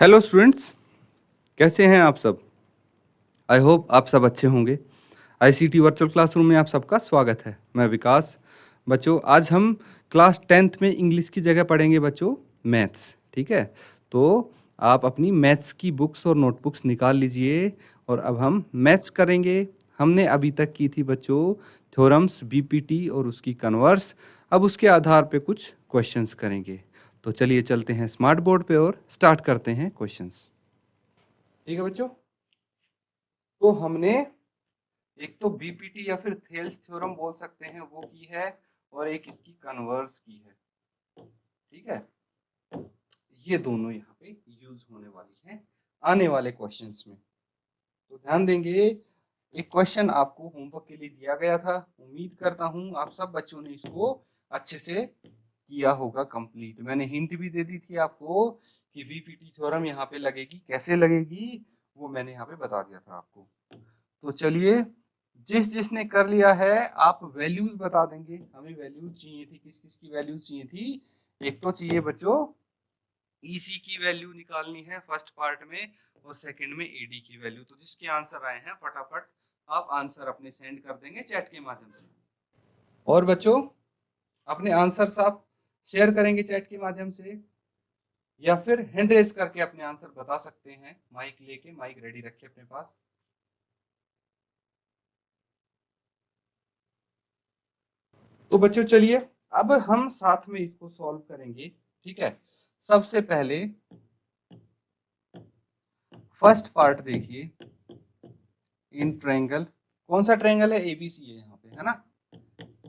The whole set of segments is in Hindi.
हेलो स्टूडेंट्स, कैसे हैं आप सब? आई होप आप सब अच्छे होंगे। आईसीटी वर्चुअल क्लासरूम में आप सबका स्वागत है। मैं विकास। बच्चों, आज हम क्लास 10th में इंग्लिश की जगह पढ़ेंगे बच्चों मैथ्स, ठीक है? तो आप अपनी मैथ्स की बुक्स और नोटबुक्स निकाल लीजिए और अब हम मैथ्स करेंगे। हमने अभी तक की थी बच्चों थ्योरम्स, बीपीटी और उसकी कन्वर्स। अब उसके आधार पे कुछ क्वेश्चंस करेंगे। तो चलिए चलते हैं स्मार्ट बोर्ड पे और स्टार्ट करते हैं क्वेश्चंस। ठीक है बच्चों, तो हमने एक तो बीपीटी या फिर थेल्स थ्योरम बोल सकते हैं वो की है और एक इसकी कन्वर्स की है। ठीक है, ये दोनों यहाँ पे यूज होने वाली हैं आने वाले क्वेश्चंस में। तो ध्यान देंगे, एक क्वेश्चन आपको होमवर्क के लिए दिया गया था। उम्मीद करता हूँ आप सब बच्चों ने इसको अच्छे से किया होगा कंप्लीट। मैंने हिंट भी दे दी थी आपको कि बीपीटी थ्योरम यहाँ पे लगेगी, कैसे लगेगी वो मैंने यहाँ पे बता दिया था आपको। तो चलिए, जिसने कर लिया है आप वैल्यूज बता देंगे। हमें वैल्यूज चाहिए थी, किस किस की वैल्यूज चाहिए थी? एक तो चाहिए बच्चों ईसी की वैल्यू निकालनी है फर्स्ट पार्ट में, और सेकंड में एडी की वैल्यू। तो जिसके आंसर आए हैं फटाफट आप आंसर अपने सेंड कर देंगे चैट के माध्यम से। और बच्चों, अपने आंसर्स आप शेयर करेंगे चैट के माध्यम से या फिर हैंड रेज करके अपने आंसर बता सकते हैं। माइक लेके, माइक रेडी रखे अपने पास। तो बच्चों चलिए, अब हम साथ में इसको सॉल्व करेंगे। ठीक है, सबसे पहले फर्स्ट पार्ट देखिए। इन ट्रायंगल, कौन सा ट्रायंगल है? एबीसी है यहाँ पे, है ना?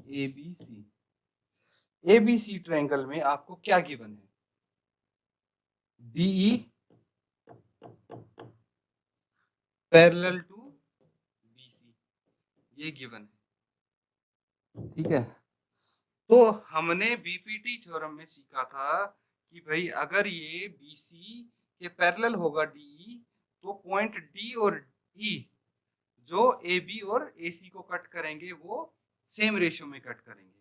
एबीसी, एबीसी ट्रायंगल में आपको क्या गिवन है? डीई पैरेलल टू बीसी, ये गिवन है। ठीक है, तो हमने बीपीटी थ्योरम में सीखा था कि भाई अगर ये बीसी के पैरेलल होगा डीई, तो पॉइंट डी और ई जो ए बी और ए सी को कट करेंगे वो सेम रेशियो में कट करेंगे।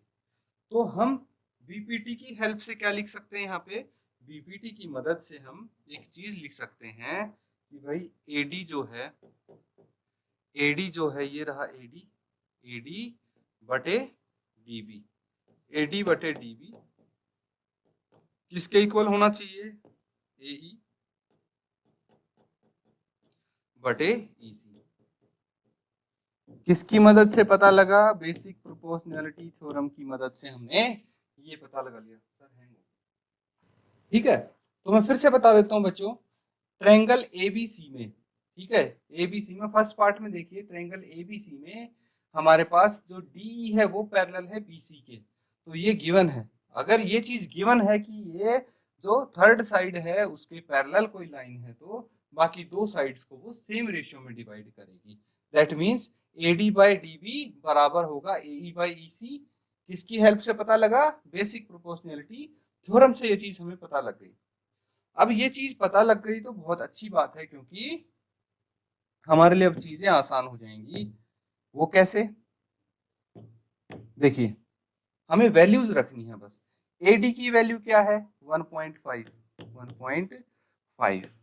तो हम बीपीटी की हेल्प से क्या लिख सकते हैं? यहाँ पे बीपीटी की मदद से हम एक चीज लिख सकते हैं कि भाई एडी जो है, एडी जो है ये रहा एडी, एडी बटे डीबी, एडी बटे डीबी किसके इक्वल होना चाहिए? एई बटे ईसी। किसकी मदद से पता लगा? बेसिक प्रोपोर्शनैलिटी थ्योरम की मदद से हमने ये पता लगा लिया। सर हैंग हो, ठीक है? तो मैं फिर से बता देता हूं बच्चों, ट्रायंगल एबीसी में, ठीक है, एबीसी में फर्स्ट पार्ट में देखिए, ट्रायंगल एबीसी में हमारे पास जो डी है वो पैरेलल है बीसी के। तो ये गिवन है। अगर ये चीज गिवन है कि ये जो थर्ड साइड है उसके पैरेलल कोई लाइन है, तो बाकी दो साइड्स को वो सेम रेशियो में डिवाइड करेगी। That means AD by DB बराबर होगा एई बाय ईसी। किसकी हेल्प से पता लगा? बेसिक प्रोपोर्शनैलिटी थ्योरम से ये चीज हमें पता लग गई। अब ये चीज पता लग गई तो बहुत अच्छी बात है, क्योंकि हमारे लिए अब चीजें आसान हो जाएंगी। वो कैसे? देखिए, हमें वैल्यूज रखनी है बस। एडी की वैल्यू क्या है? 1.5, 1.5,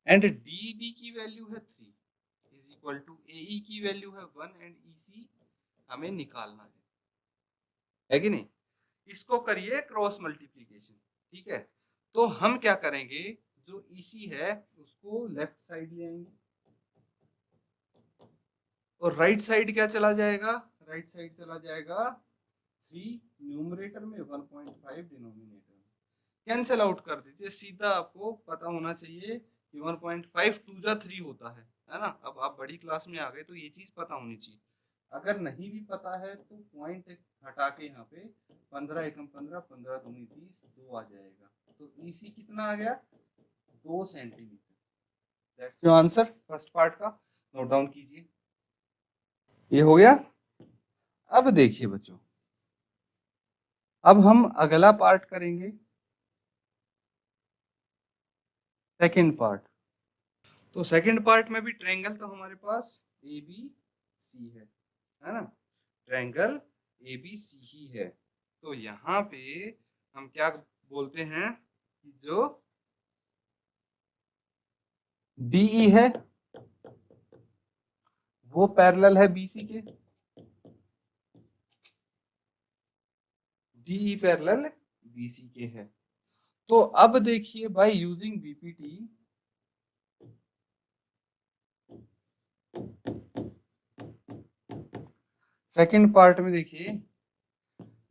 एंड डीबी की वैल्यू है 3 इज इक्वल टू एई की वैल्यू है 1 एंड ईसी हमें निकालना है कि नहीं? इसको करिए क्रॉस मल्टीप्लीकेशन। ठीक है, तो हम क्या करेंगे, जो ईसी है उसको लेफ्ट साइड ले आएंगे और राइट साइड क्या चला जाएगा? राइट साइड चला जाएगा 3 न्यूमरेटर में, 1.5 डिनोमिनेटर में। कैंसिल आउट कर दीजिए सीधा। आपको पता होना चाहिए कि 1.5 2 जा 3 होता है ना? अब आप बड़ी क्लास में आ गए तो ये चीज पता होनी चाहिए। अगर नहीं भी पता है तो पॉइंट हटा के यहाँ पे 15 एकम 15, 15 दूनी 30, 2 आ जाएगा। तो ईसी कितना आ गया? 2 centimetre. That's your answer first part का। नोट डाउन कीजिए, ये हो गया। अब देखिए बच्चों, अब हम अगला पार्ट करेंगे, सेकंड पार्ट। तो सेकंड पार्ट में भी ट्रायंगल तो हमारे पास ए बी सी है ना? ट्रायंगल ए बी सी ही है। तो यहाँ पे हम क्या बोलते हैं कि जो डीई है वो पैरेलल है बीसी के, डीई पैरेलल बीसी के है। तो अब देखिए by using BPT, second part में देखिए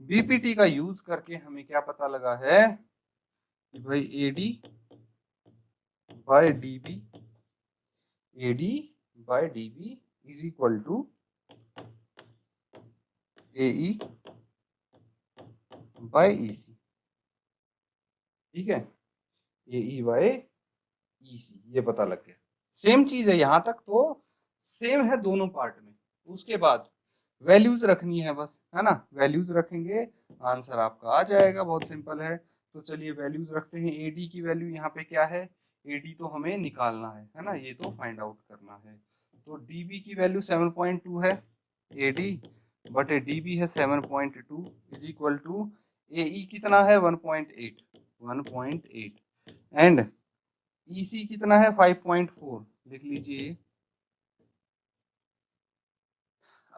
बीपीटी का यूज करके हमें क्या पता लगा है कि भाई AD by DB, AD by DB is equal to AE by EC. ठीक है, एई बाय ईसी ये पता लग गया। सेम चीज है यहां तक, तो सेम है दोनों पार्ट में। उसके बाद वैल्यूज रखनी है बस, है ना, वैल्यूज रखेंगे आंसर आपका आ जाएगा, बहुत सिंपल है। तो चलिए वैल्यूज रखते हैं। एडी की वैल्यू यहाँ पे क्या है, एडी तो हमें निकालना है ना, ये तो फाइंड आउट करना है। तो डीबी की वैल्यू 7.2 है, एडी बटे डीबी है 7.2 इज इक्वल टू एई कितना है 1.8 एंड ईसी कितना है 5.4 लिख लीजिए।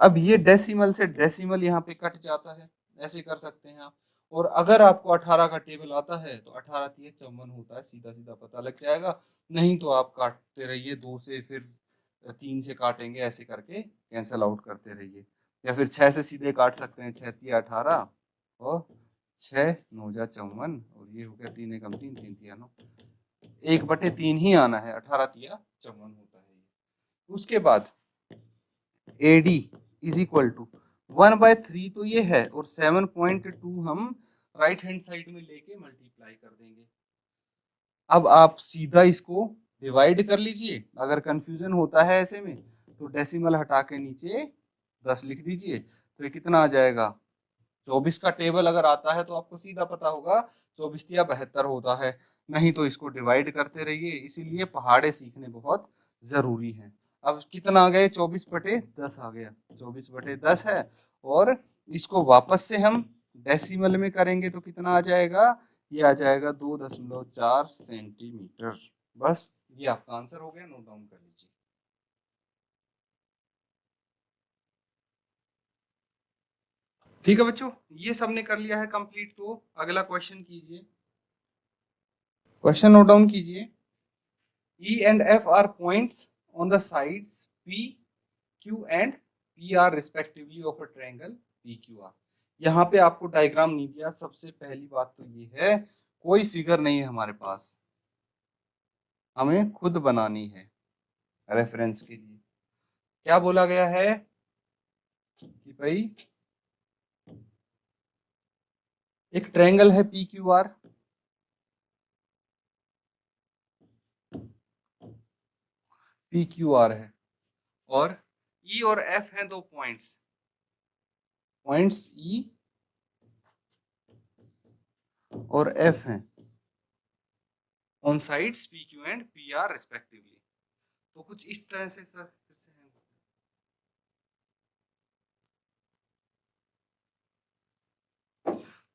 अब ये डेसिमल से डेसिमल यहाँ पे कट जाता है, ऐसे कर सकते हैं आप। और अगर आपको 18 का टेबल आता है तो 18 तिया 54 होता है, सीधा सीधा पता लग जाएगा। नहीं तो आप काटते रहिए, 2 से फिर 3 से काटेंगे, ऐसे करके कैंसल आउट करते रहिए। या फिर 6 से सीधे काट सकते हैं, 6 तिया 18 और 6 9 जा 54 और ये हो गया 3 एकम 3 3 तिया 9, 1/3 ही आना है, 18 तिया 54 होता है ये। उसके बाद एडी इज इक्वल टू 1/3 तो ये है, और 7.2 हम राइट हैंड साइड में लेके मल्टीप्लाई कर देंगे। अब आप सीधा इसको डिवाइड कर लीजिए, अगर कंफ्यूजन होता है ऐसे में तो डेसिमल हटा के नीचे 10 लिख दीजिए, तो ये कितना आ जाएगा 24 का टेबल अगर आता है तो आपको सीधा पता होगा 24 या 72 होता है। नहीं तो इसको डिवाइड करते रहिए, इसीलिए पहाड़े सीखने बहुत जरूरी है। अब कितना आ गया 24/10 आ गया, 24/10 है। और इसको वापस से हम डेसिमल में करेंगे तो कितना आ जाएगा, ये आ जाएगा 2.4 सेंटीमीटर। बस ये आपका आंसर हो गया, नोट डाउन कर लीजिए। ठीक है बच्चों, ये सबने कर लिया है कंप्लीट, तो अगला क्वेश्चन कीजिए। क्वेश्चन नोट डाउन कीजिए। E and F are points on the sides P, Q and P are respectively of a triangle PQR। यहाँ पे आपको डायग्राम नहीं दिया। सबसे पहली बात तो ये है कोई फिगर नहीं है हमारे पास, हमें खुद बनानी है रेफरेंस के लिए। क्या बोला गया है कि भाई एक ट्रायंगल है PQR, PQR है, और E और F हैं दो पॉइंट्स, पॉइंट्स E और F हैं on sides PQ and PR respectively. तो कुछ इस तरह से सर फिर से है।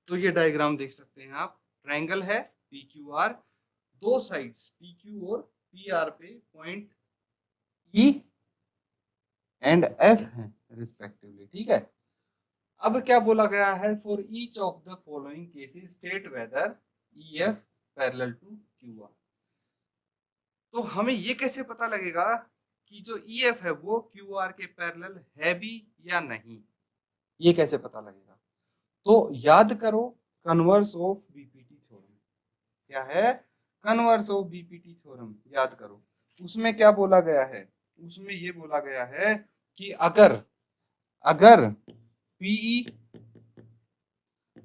तो ये डायग्राम देख सकते हैं आप, ट्रायंगल है PQR, दो साइड्स PQ और PR पे पॉइंट E एंड F हैं रिस्पेक्टिवली। ठीक है, अब क्या बोला गया है, for each of the following cases state whether EF parallel to QR। तो हमें ये कैसे पता लगेगा कि जो EF है वो QR के पैरेलल है भी या नहीं, ये कैसे पता लगेगा। तो याद करो कन्वर्स ऑफ बीपीटी थ्योरम, क्या है कन्वर्स ऑफ बीपीटी थ्योरम, याद करो। उसमें क्या बोला गया है, उसमें ये बोला गया है कि अगर अगर पीई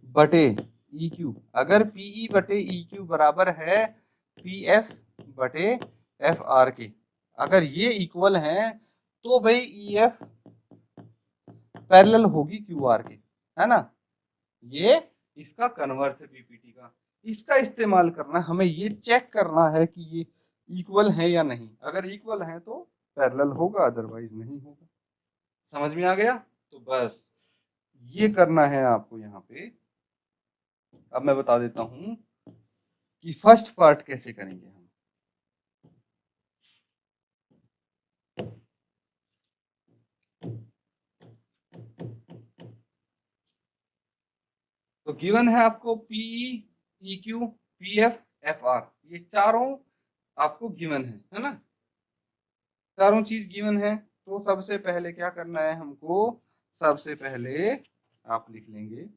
बटे EQ, अगर पीई बटे EQ बराबर है PF बटे FR के, अगर ये इक्वल हैं तो भाई EF पैरेलल होगी QR के, है ना। ये इसका कन्वर्स है बीपीटी का, इसका इस्तेमाल करना, हमें ये चेक करना है कि ये इक्वल है या नहीं। अगर इक्वल है तो पैरेलल होगा, अदरवाइज नहीं होगा। समझ में आ गया। तो बस ये करना है आपको यहाँ पे। अब मैं बता देता हूं कि फर्स्ट पार्ट कैसे करेंगे हम। तो गिवन है आपको पीई, ईक्यू, पीएफ, एफआर, ये चारों आपको गिवन है ना, चारों चीज गिवन है। तो सबसे पहले क्या करना है हमको, सबसे पहले आप लिख लेंगे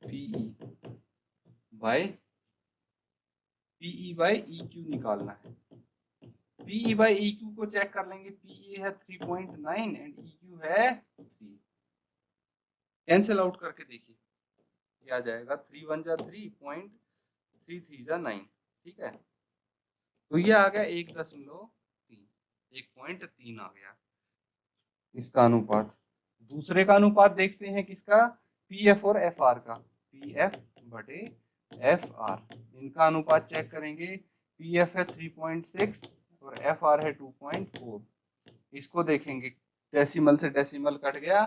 पीई बाय ईक्यू निकालना है। पीई बाय ईक्यू को चेक कर लेंगे, पीई है 3.9 एंड ईक्यू है 3, कैंसिल आउट करके देखिए क्या आ जाएगा, 3 1 जा 3 पॉइंट, 3 3 जा 9, ठीक है। तो ये आ गया 1.3, 1.3 आ गया इसका अनुपात। दूसरे का अनुपात देखते हैं किसका, पीएफ और एफआर का, पीएफ बटे एफआर, इनका अनुपात चेक करेंगे। पीएफ है 3.6 और एफआर है 2.4, इसको देखेंगे, डेसिमल से डेसिमल कट गया।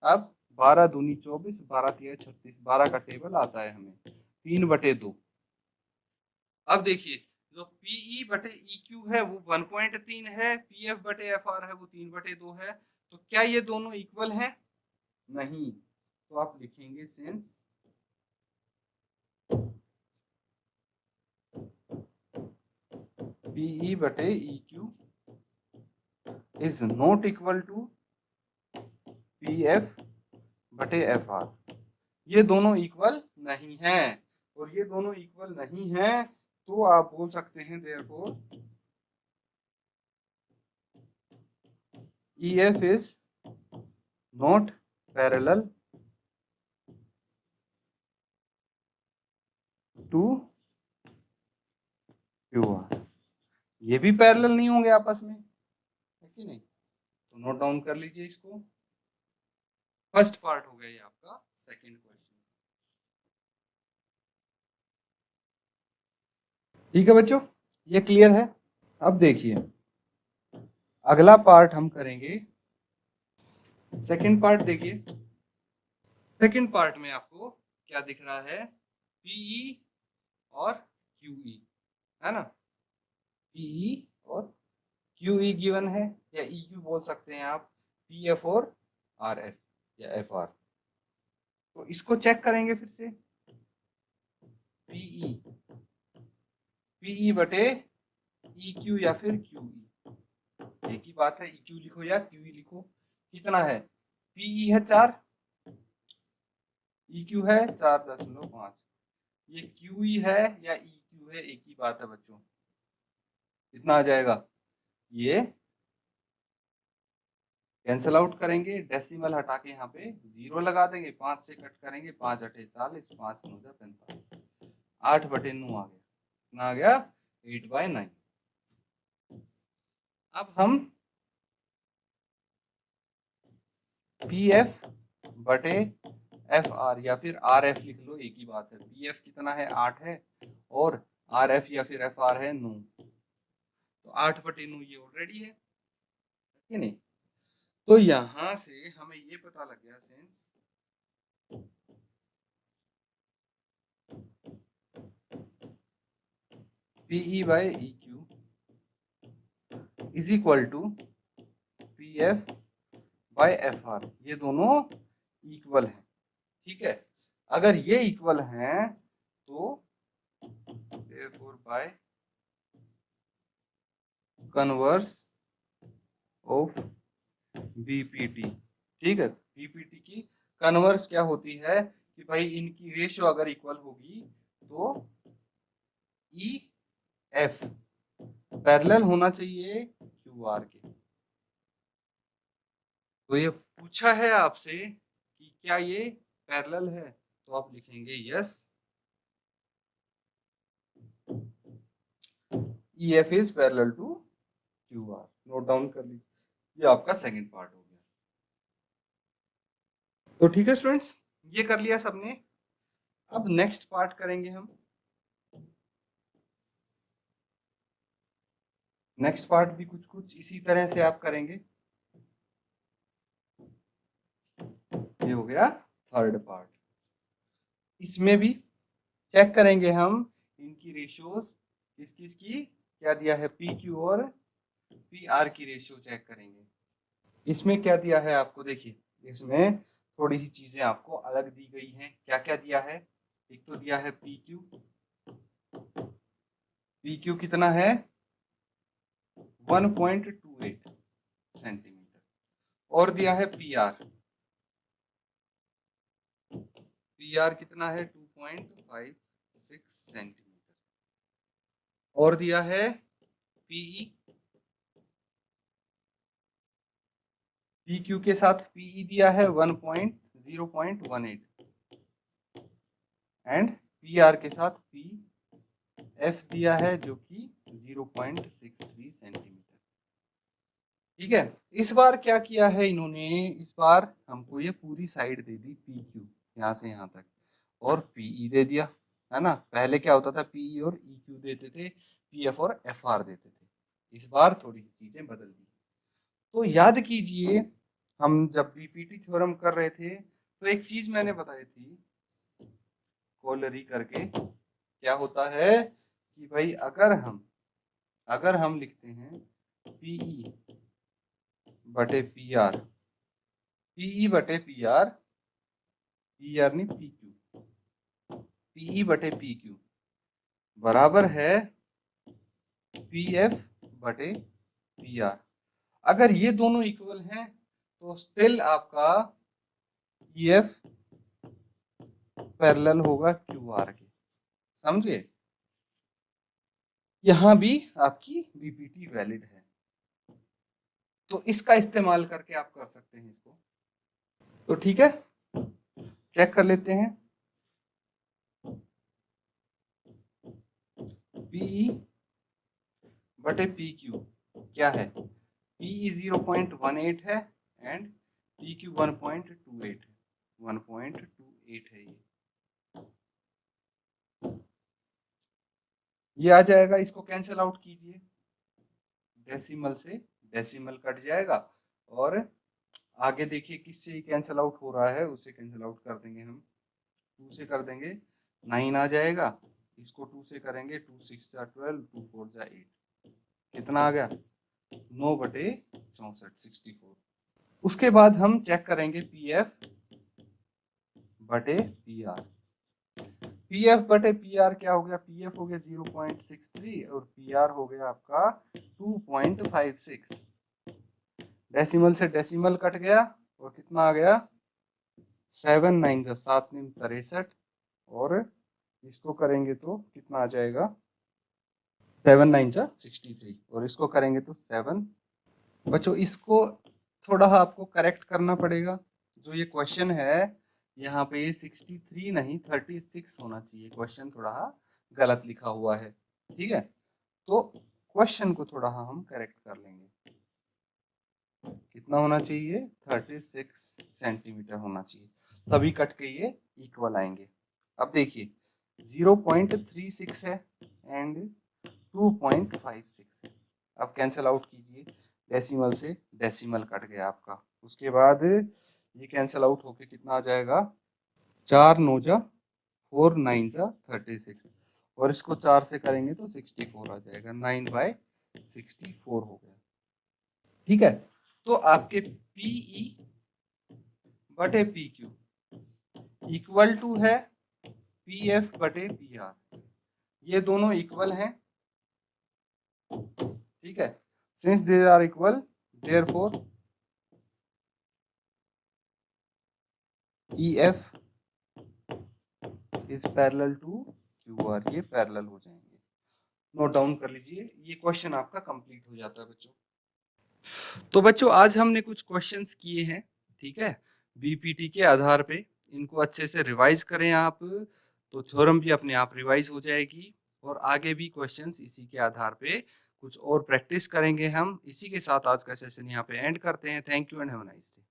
अब 12 दूनी 24, 12 तिया 36, 12 का टेबल आता है हमें 3/2। अब देखिए जो पीई बटे ईक्यू है वो 1.3 है, पीएफ बटे एफआर है वो 3/2 है। तो क्या ये दोनों इक्वल हैं? नहीं। तो आप लिखेंगे सिंस पीई बटे EQ is not equal to PF बटे एफआर, ये दोनों इक्वल नहीं है। और ये दोनों इक्वल नहीं है तो आप बोल सकते हैं therefore EF is not parallel to QR, ये भी पैरेलल नहीं होंगे आपस में, है कि नहीं। तो नोट डाउन कर लीजिए इसको। फर्स्ट पार्ट हो गया ये आपका सेकंड क्वेश्चन। ठीक है बच्चों, ये क्लियर है। अब देखिए अगला पार्ट हम करेंगे, सेकंड पार्ट देखिए। सेकंड पार्ट में आपको क्या दिख रहा है, पीई और क्यूई, है ना, पीई और क्यूई गिवन है, या ईक्यू बोल सकते हैं आप, पीएफ और आरएफ या एफआर। तो इसको चेक करेंगे फिर से, पीई पीई बटे ईक्यू या फिर क्यूई, एक ही बात है, ईक्यू लिखो या क्यूई लिखो। कितना है, पीई है 4, ईक्यू है 4.5, ये क्यूई है या ईक्यू है, एक ही बात है बच्चों। कितना आ जाएगा, ये कैंसल आउट करेंगे, डेसिमल हटा के यहाँ पे 0 लगा देंगे, 5 से कट करेंगे, 5 8 40, 5 9 45, 8/9 आ गया, कितना आ गया, 8/9। अब हम पीएफ बटे एफआर या फिर आरएफ लिख लो, एक ही बात है। पीएफ कितना है, 8 है, और आरएफ या फिर एफआर है 9, तो 8/9 ये ऑलरेडी है कि नहीं। तो यहां से हमें ये पता लग गया since PE by EQ is equal to PF by FR, ये दोनों इक्वल हैं, ठीक है। अगर ये इक्वल हैं तो therefore by converse of BPT, ठीक है। बीपीटी की कन्वर्स क्या होती है कि भाई इनकी रेशियो अगर इक्वल होगी तो ई एफ पैरेलल होना चाहिए क्यू आर के। तो ये पूछा है आपसे कि क्या ये पैरेलल है, तो आप लिखेंगे yes, E F is parallel to Q R. Note down कर लीजिए, ये आपका सेकंड पार्ट हो गया। तो ठीक है स्टूडेंट्स, ये कर लिया सबने। अब नेक्स्ट पार्ट करेंगे हम। नेक्स्ट पार्ट भी कुछ कुछ इसी तरह से आप करेंगे। ये हो गया थर्ड पार्ट। इसमें भी चेक करेंगे हम इनकी रेशियोज, किस किस की क्या दिया है, पी क्यू और पी आर की रेशियो चेक करेंगे। इसमें क्या दिया है आपको, देखिए इसमें थोड़ी ही चीजें आपको अलग दी गई हैं। क्या क्या दिया है? एक तो दिया है पी क्यू। पी क्यू कितना है? 1.28 सेंटीमीटर। और दिया है पी आर। पी आर कितना है? 2.56 सेंटीमीटर। और दिया है पीई। पी क्यू के साथ पीई दिया है 0.18 एंड पी आर के साथ पी एफ दिया है जो कि 0.63 सेंटीमीटर। ठीक है, इस बार क्या किया है इन्होंने? इस बार हमको ये पूरी साइड दे दी पी क्यू, यहाँ से यहाँ तक, और पीई दे दिया, है ना। पहले क्या होता था? पीई और ई क्यू देते थे, पीएफ और एफ आर देते थे। इस बार थोड़ी चीजें बदल दी। तो याद कीजिए, हम जब बीपीटी थ्योरम कर रहे थे तो एक चीज मैंने बताई थी, कोलरी करके। क्या होता है कि भाई अगर हम लिखते हैं पीई बटे पी आर, पीई बटे पी आर, पी आर नहीं पी क्यू, पीई बटे पी क्यू बराबर है पी एफ बटे पी आर। अगर ये दोनों इक्वल हैं तो स्टिल आपका ई एफ पैरेलल होगा क्यू आर के। समझे? यहां भी आपकी बीपीटी वैलिड है, तो इसका इस्तेमाल करके आप कर सकते हैं इसको। तो ठीक है, चेक कर लेते हैं। पीई बटे पी क्यू क्या है? पीई 0.18 है एंड पी क्यू 1.28 है। 1.28 है ये आ जाएगा। इसको कैंसिल आउट कीजिए, डेसिमल से डेसिमल कट जाएगा, और आगे देखिए किससे कैंसिल आउट हो रहा है, उससे कैंसिल आउट कर देंगे हम। 2 से कर देंगे 9 आ जाएगा, इसको 2 से करेंगे 2 6 जा 12, 2 4 जा 8, कितना आ गया? 9 बटे 64, 64। उसके बाद हम चेक करेंगे पी एफ बटे पी आर। पी एफ बटे पी आर क्या हो गया? पी एफ हो गया 0.63 और पी आर हो गया आपका 2.56। डेसिमल से डेसिमल कट गया और कितना आ गया? 7 9 का 7 9 63, और इसको करेंगे तो कितना आ जाएगा? 7 9 जा 63, और इसको करेंगे तो 7। बच्चों इसको थोड़ा आपको करेक्ट करना पड़ेगा। जो ये क्वेश्चन है यहाँ पे 63 नहीं 36 होना चाहिए। क्वेश्चन थोड़ा गलत लिखा हुआ है, ठीक है। तो क्वेश्चन को थोड़ा हम करेक्ट कर लेंगे। कितना होना चाहिए? 36 सेंटीमीटर होना चाहिए, तभी कट के ये इक्वल आएंगे। अब देखिए 0.36 है एंड 2.56 है। अब कैंसिल आउट कीजिए, डेसिमल से डेसिमल कट गया आपका। उसके बाद ये कैंसिल आउट होके कितना आ जाएगा? 4 9 जा 4 9 जा 36, और इसको 4 से करेंगे तो 64 आ जाएगा। 9/64 हो गया, ठीक है। तो आपके पीई बटे पी क्यू इक्वल टू है पी एफ बटे पी आर। ये दोनों इक्वल हैं, ठीक है। Since they are equal therefore E F is parallel to Q R. ये पैरेलल हो जाएंगे। नोट डाउन कर लीजिए, ये क्वेश्चन आपका कंप्लीट हो जाता है बच्चों। तो बच्चों आज हमने कुछ क्वेश्चंस किए हैं, ठीक है, बीपीटी के आधार पे। इनको अच्छे से रिवाइज करें आप, तो थ्योरम भी अपने आप रिवाइज हो जाएगी, और आगे भी क्वेश्चंस इसी के आधार पे कुछ और प्रैक्टिस करेंगे हम। इसी के साथ आज का सेशन यहाँ पे एंड करते हैं। Thank you and have a nice day.